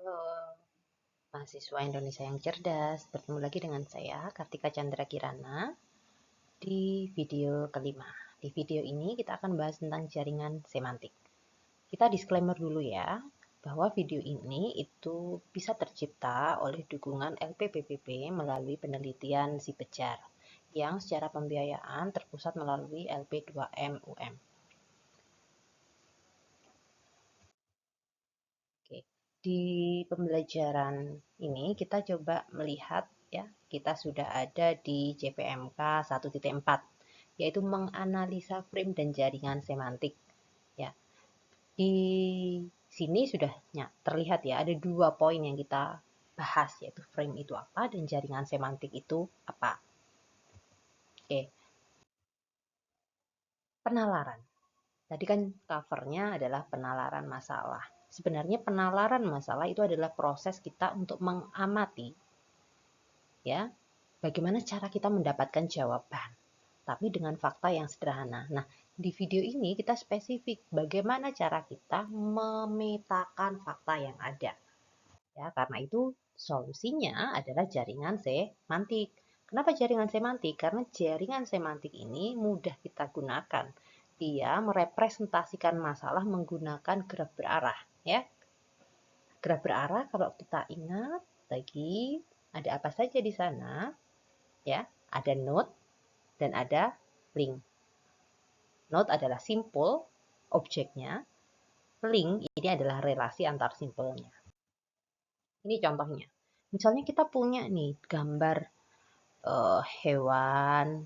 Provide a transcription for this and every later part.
Halo, mahasiswa Indonesia yang cerdas. Bertemu lagi dengan saya, Kartika Chandra Kirana, di video kelima. Di video ini kita akan bahas tentang jaringan semantik. Kita disclaimer dulu ya, bahwa video ini itu bisa tercipta oleh dukungan LPPPP melalui penelitian si Bejar, yang secara pembiayaan terpusat melalui LP2M UM. Oke. Di pembelajaran ini kita coba melihat ya, kita sudah ada di JPMK 1.4 yaitu menganalisa frame dan jaringan semantik ya. Di sini sudah terlihat ya ada 2 poin yang kita bahas yaitu frame itu apa dan jaringan semantik itu apa. Oke. Penalaran. Tadi kan covernya adalah penalaran masalah. Sebenarnya penalaran masalah itu adalah proses kita untuk mengamati ya, bagaimana cara kita mendapatkan jawaban, tapi dengan fakta yang sederhana. Nah, di video ini kita spesifik bagaimana cara kita memetakan fakta yang ada. Ya, karena itu solusinya adalah jaringan semantik. Kenapa jaringan semantik? Karena jaringan semantik ini mudah kita gunakan. Dia merepresentasikan masalah menggunakan graf berarah, ya. Graf berarah kalau kita ingat lagi ada apa saja di sana? Ya, ada node dan ada link. Node adalah simpul objeknya, link ini adalah relasi antar simpelnya. Ini contohnya. Misalnya kita punya nih gambar hewan,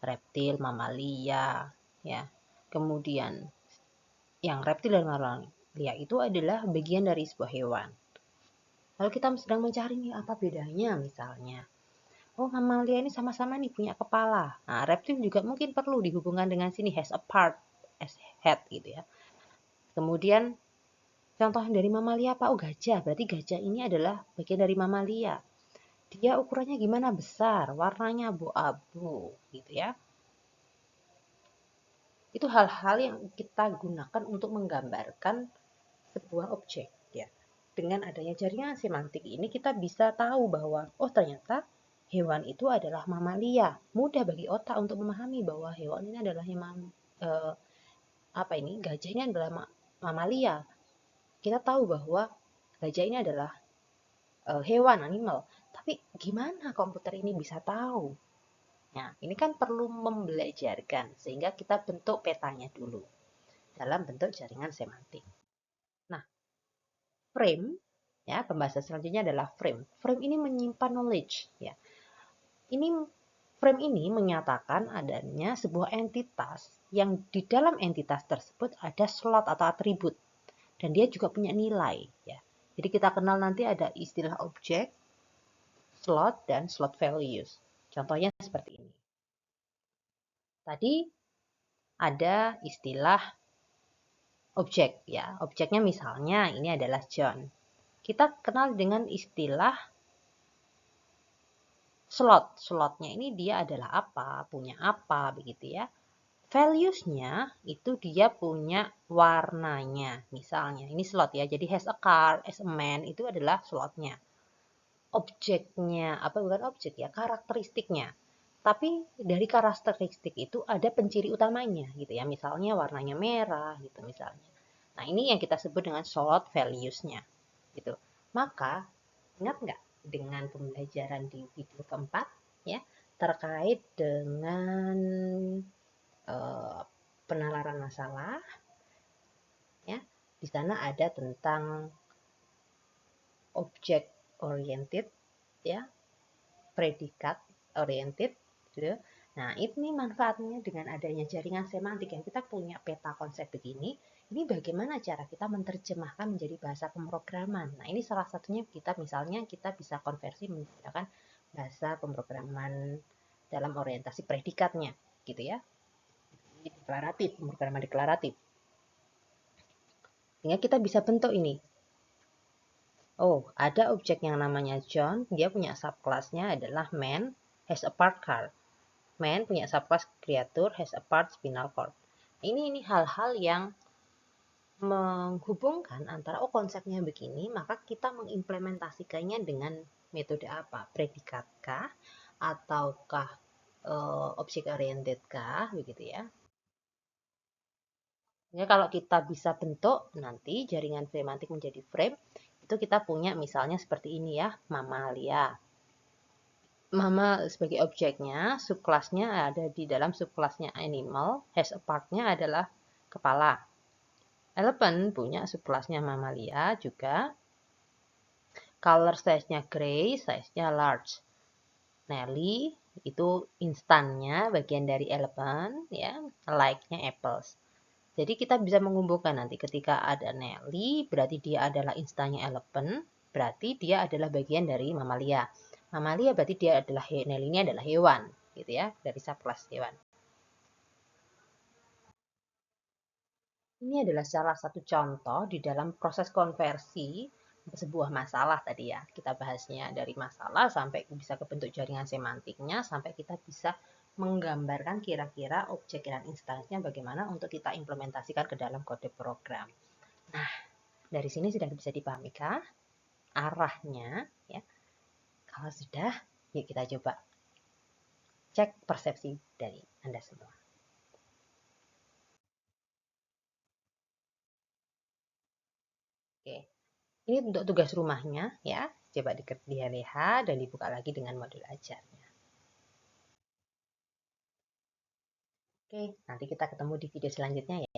reptil, mamalia, ya. Kemudian yang reptil dan mamalia itu adalah bagian dari sebuah hewan. Lalu kita sedang mencari nih apa bedanya misalnya. Oh, mamalia ini sama-sama nih punya kepala. Nah, reptil juga mungkin perlu dihubungkan dengan sini has a part as head gitu ya. Kemudian contoh dari mamalia apa? Oh, gajah. Berarti gajah ini adalah bagian dari mamalia. Dia ukurannya gimana? Besar, warnanya abu-abu gitu ya. Itu hal-hal yang kita gunakan untuk menggambarkan sebuah objek ya. Dengan adanya jaringan semantik ini kita bisa tahu bahwa oh ternyata hewan itu adalah mamalia. Mudah bagi otak untuk memahami bahwa hewan ini adalah gajah ini adalah mamalia. Kita tahu bahwa gajah ini adalah hewan animal. Tapi gimana komputer ini bisa tahu? Nah, ini kan perlu membelajarkan sehingga kita bentuk petanya dulu dalam bentuk jaringan semantik. Nah, frame ya, pembahasan selanjutnya adalah frame. Frame ini menyimpan knowledge ya. Frame ini menyatakan adanya sebuah entitas yang di dalam entitas tersebut ada slot atau atribut dan dia juga punya nilai ya. Jadi kita kenal nanti ada istilah objek, slot dan slot values. Contohnya seperti ini. Tadi ada istilah objek ya. Objeknya misalnya ini adalah John. Kita kenal dengan istilah slot. Slotnya ini dia adalah apa, punya apa begitu ya. Values-nya itu dia punya warnanya. Misalnya ini slot ya. Jadi has a car, as a man itu adalah slotnya. Objeknya, apa bukan objek ya, karakteristiknya. Tapi dari karakteristik itu ada penciri utamanya gitu ya. Misalnya warnanya merah gitu misalnya. Nah, ini yang kita sebut dengan slot values-nya gitu. Maka ingat nggak dengan pembelajaran di video keempat ya terkait dengan uh, penalaran masalah ya. Di sana ada tentang object oriented ya, predikat oriented gitu. Nah, ini manfaatnya dengan adanya jaringan semantik yang kita punya peta konsep begini. Ini bagaimana cara kita menerjemahkan menjadi bahasa pemrograman. Nah, ini salah satunya kita misalnya kita bisa konversi menggunakan bahasa pemrograman dalam orientasi predikatnya gitu ya. Deklaratif, pemrograman deklaratif. Sehingga kita bisa bentuk ini. Oh, ada objek yang namanya John, dia punya subclassnya adalah man, has a part car. Man punya subclass creature, has a part spinal cord. Ini hal-hal yang menghubungkan antara konsepnya begini, maka kita mengimplementasikannya dengan metode apa? Predikat kah? Ataukah object oriented kah? Begitu ya. Ya, kalau kita bisa bentuk nanti jaringan semantik menjadi frame, itu kita punya misalnya seperti ini ya, mamalia. Mama sebagai objeknya, subkelasnya ada di dalam subkelasnya animal, has a part-nya adalah kepala. Elephant punya subkelasnya mamalia juga. Color size-nya gray, size-nya large. Nelly itu instannya bagian dari elephant ya, like-nya apples. Jadi kita bisa mengumpulkan nanti ketika ada Nelly, berarti dia adalah instannya elephant, berarti dia adalah bagian dari mamalia. Mamalia berarti dia adalah Nelly ini adalah hewan, gitu ya, dari subclass hewan. Ini adalah salah satu contoh di dalam proses konversi sebuah masalah tadi ya. Kita bahasnya dari masalah sampai bisa ke bentuk jaringan semantiknya, sampai kita bisa menggambarkan kira-kira objek dan instansnya bagaimana untuk kita implementasikan ke dalam kode program. Nah, dari sini sudah bisa dipahami kah arahnya ya? Kalau sudah, yuk kita coba cek persepsi dari Anda semua. Oke. Ini untuk tugas rumahnya ya. Coba dilihat dan dibuka lagi dengan modul ajarnya. Oke, nanti kita ketemu di video selanjutnya ya.